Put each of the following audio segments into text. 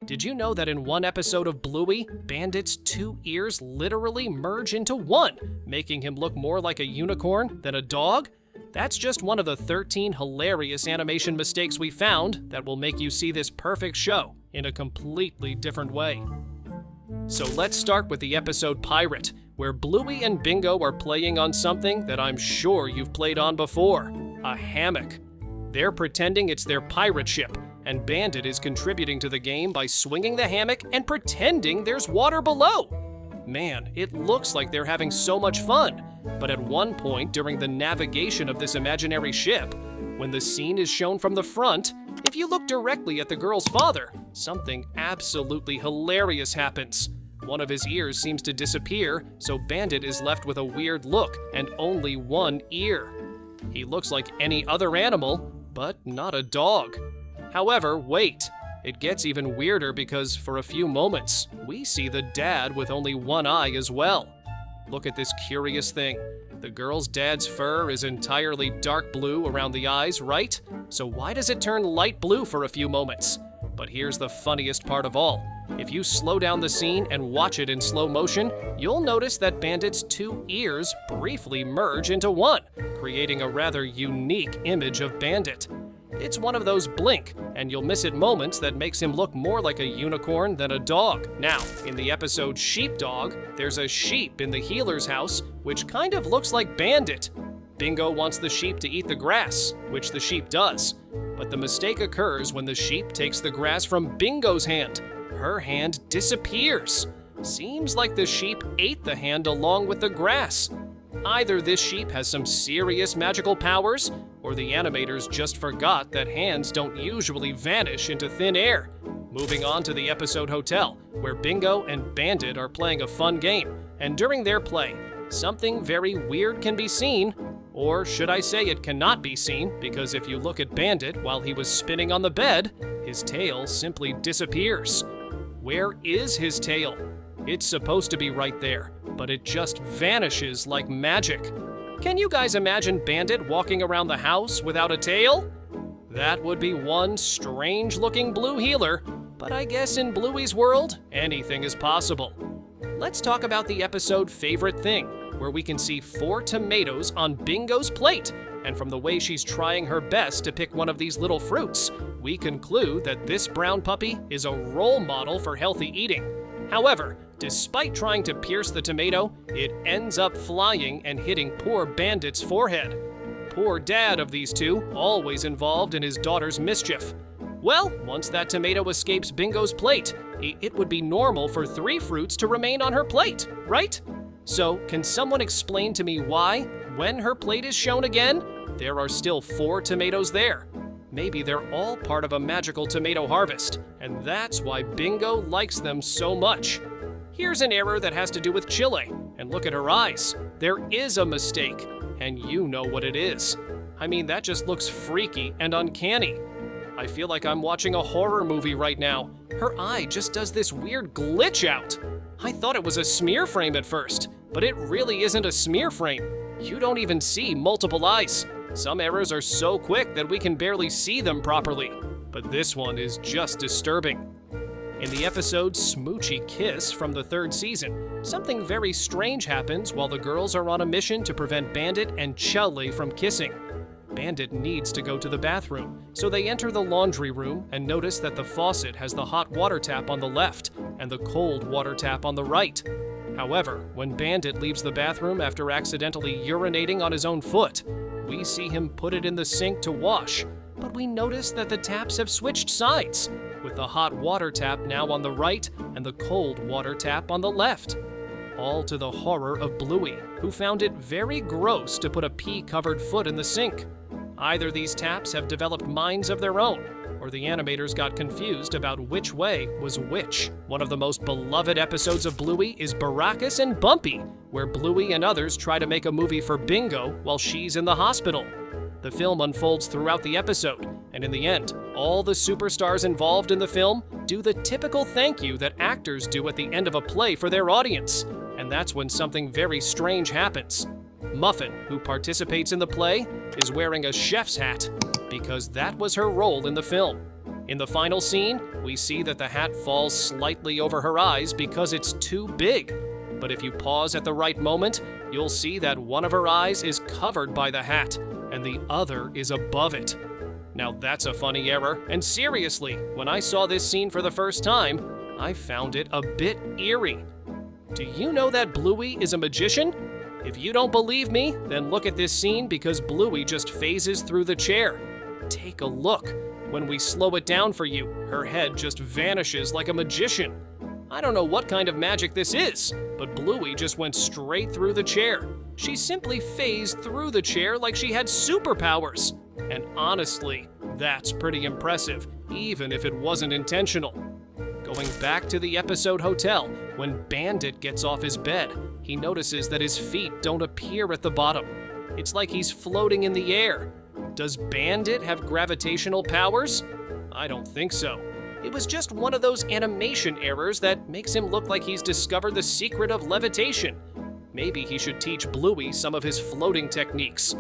Did you know that in one episode of Bluey, Bandit's 2 ears literally merge into one, making him look more like a unicorn than a dog? That's just one of the 13 hilarious animation mistakes we found that will make you see this perfect show in a completely different way. So let's start with the episode Pirate, where Bluey and Bingo are playing on something that I'm sure you've played on before, a hammock. They're pretending it's their pirate ship, and Bandit is contributing to the game by swinging the hammock and pretending there's water below. Man, it looks like they're having so much fun, but at one point during the navigation of this imaginary ship, when the scene is shown from the front, if you look directly at the girl's father, something absolutely hilarious happens. One of his ears seems to disappear, so Bandit is left with a weird look and only one ear. He looks like any other animal, but not a dog. However, wait, it gets even weirder because for a few moments, we see the dad with only one eye as well. Look at this curious thing. The girl's dad's fur is entirely dark blue around the eyes, right? So why does it turn light blue for a few moments? But here's the funniest part of all. If you slow down the scene and watch it in slow motion, you'll notice that Bandit's 2 ears briefly merge into one, creating a rather unique image of Bandit. It's one of those blink, and you'll miss it moments that makes him look more like a unicorn than a dog. Now, in the episode Sheepdog, there's a sheep in the healer's house, which kind of looks like Bandit. Bingo wants the sheep to eat the grass, which the sheep does. But the mistake occurs when the sheep takes the grass from Bingo's hand. Her hand disappears. Seems like the sheep ate the hand along with the grass. Either this sheep has some serious magical powers, or the animators just forgot that hands don't usually vanish into thin air. Moving on to the episode Hotel, where Bingo and Bandit are playing a fun game, and during their play, something very weird can be seen, or should I say it cannot be seen, because if you look at Bandit while he was spinning on the bed, his tail simply disappears. Where is his tail? It's supposed to be right there, but it just vanishes like magic. Can you guys imagine Bandit walking around the house without a tail? That would be one strange-looking blue healer, but I guess in Bluey's world, anything is possible. Let's talk about the episode Favorite Thing, where we can see 4 tomatoes on Bingo's plate, and from the way she's trying her best to pick one of these little fruits, we conclude that this brown puppy is a role model for healthy eating. However, despite trying to pierce the tomato, it ends up flying and hitting poor Bandit's forehead. Poor dad of these two, always involved in his daughter's mischief. Well, once that tomato escapes Bingo's plate, it would be normal for 3 fruits to remain on her plate, right? So, can someone explain to me why, when her plate is shown again, there are still 4 tomatoes there? Maybe they're all part of a magical tomato harvest, and that's why Bingo likes them so much. Here's an error that has to do with Chile, and look at her eyes. There is a mistake, and you know what it is. I mean, that just looks freaky and uncanny. I feel like I'm watching a horror movie right now. Her eye just does this weird glitch out. I thought it was a smear frame at first, but it really isn't a smear frame. You don't even see multiple eyes. Some errors are so quick that we can barely see them properly, but this one is just disturbing. In the episode Smoochy Kiss from the 3rd season, something very strange happens while the girls are on a mission to prevent Bandit and Chile from kissing. Bandit needs to go to the bathroom, so they enter the laundry room and notice that the faucet has the hot water tap on the left and the cold water tap on the right. However, when Bandit leaves the bathroom after accidentally urinating on his own foot, we see him put it in the sink to wash, but we notice that the taps have switched sides, with the hot water tap now on the right and the cold water tap on the left. All to the horror of Bluey, who found it very gross to put a pee-covered foot in the sink. Either these taps have developed minds of their own, or the animators got confused about which way was which. One of the most beloved episodes of Bluey is Baracus and Bumpy, where Bluey and others try to make a movie for Bingo while she's in the hospital. The film unfolds throughout the episode, and in the end, all the superstars involved in the film do the typical thank you that actors do at the end of a play for their audience, and that's when something very strange happens. Muffin, who participates in the play, is wearing a chef's hat, because that was her role in the film. In the final scene, we see that the hat falls slightly over her eyes because it's too big. But if you pause at the right moment, you'll see that one of her eyes is covered by the hat, and the other is above it. Now that's a funny error, and seriously, when I saw this scene for the first time, I found it a bit eerie. Do you know that Bluey is a magician? If you don't believe me, then look at this scene because Bluey just phases through the chair. Take a look. When we slow it down for you, her head just vanishes like a magician. I don't know what kind of magic this is, but Bluey just went straight through the chair. She simply phased through the chair like she had superpowers. And honestly, that's pretty impressive, even if it wasn't intentional. Going back to the episode hotel, when Bandit gets off his bed, he notices that his feet don't appear at the bottom. It's like he's floating in the air. Does Bandit have gravitational powers? I don't think so. It was just one of those animation errors that makes him look like he's discovered the secret of levitation. Maybe he should teach Bluey some of his floating techniques.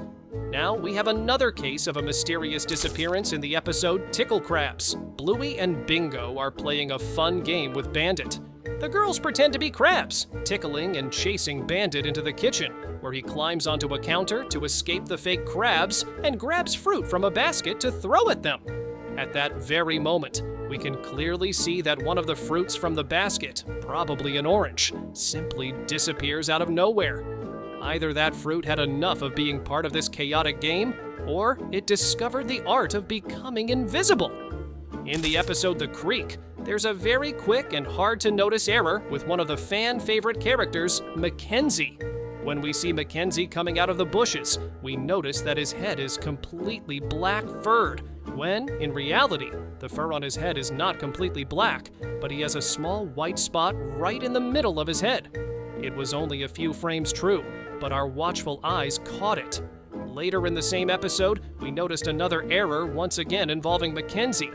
Now we have another case of a mysterious disappearance in the episode Tickle Crabs. Bluey and Bingo are playing a fun game with Bandit. The girls pretend to be crabs, tickling and chasing Bandit into the kitchen, where he climbs onto a counter to escape the fake crabs and grabs fruit from a basket to throw at them. At that very moment, we can clearly see that one of the fruits from the basket, probably an orange, simply disappears out of nowhere. Either that fruit had enough of being part of this chaotic game, or it discovered the art of becoming invisible. In the episode The Creek, there's a very quick and hard-to-notice error with one of the fan-favorite characters, Mackenzie. When we see Mackenzie coming out of the bushes, we notice that his head is completely black-furred, when, in reality, the fur on his head is not completely black, but he has a small white spot right in the middle of his head. It was only a few frames true, but our watchful eyes caught it. Later in the same episode, we noticed another error once again involving Mackenzie.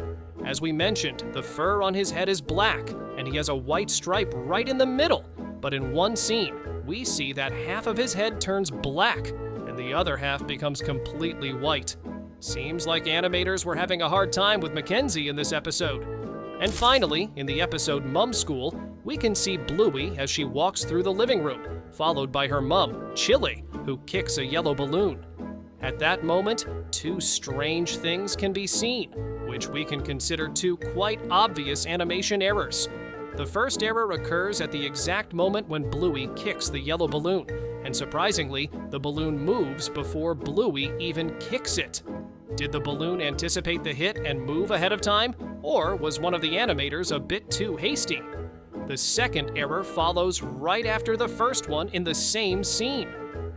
As we mentioned, the fur on his head is black, and he has a white stripe right in the middle. But in one scene, we see that half of his head turns black, and the other half becomes completely white. Seems like animators were having a hard time with Mackenzie in this episode. And finally, in the episode Mum School, we can see Bluey as she walks through the living room, followed by her mum, Chili, who kicks a yellow balloon. At that moment, two strange things can be seen, which we can consider two quite obvious animation errors. The first error occurs at the exact moment when Bluey kicks the yellow balloon, and surprisingly, the balloon moves before Bluey even kicks it. Did the balloon anticipate the hit and move ahead of time, or was one of the animators a bit too hasty? The second error follows right after the first one in the same scene.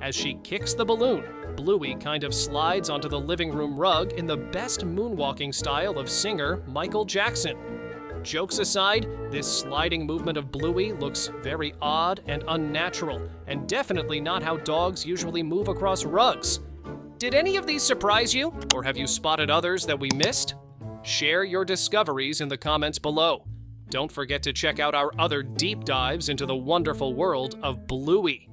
As she kicks the balloon, Bluey kind of slides onto the living room rug in the best moonwalking style of singer Michael Jackson. Jokes aside, this sliding movement of Bluey looks very odd and unnatural, and definitely not how dogs usually move across rugs. Did any of these surprise you, or have you spotted others that we missed? Share your discoveries in the comments below. Don't forget to check out our other deep dives into the wonderful world of Bluey.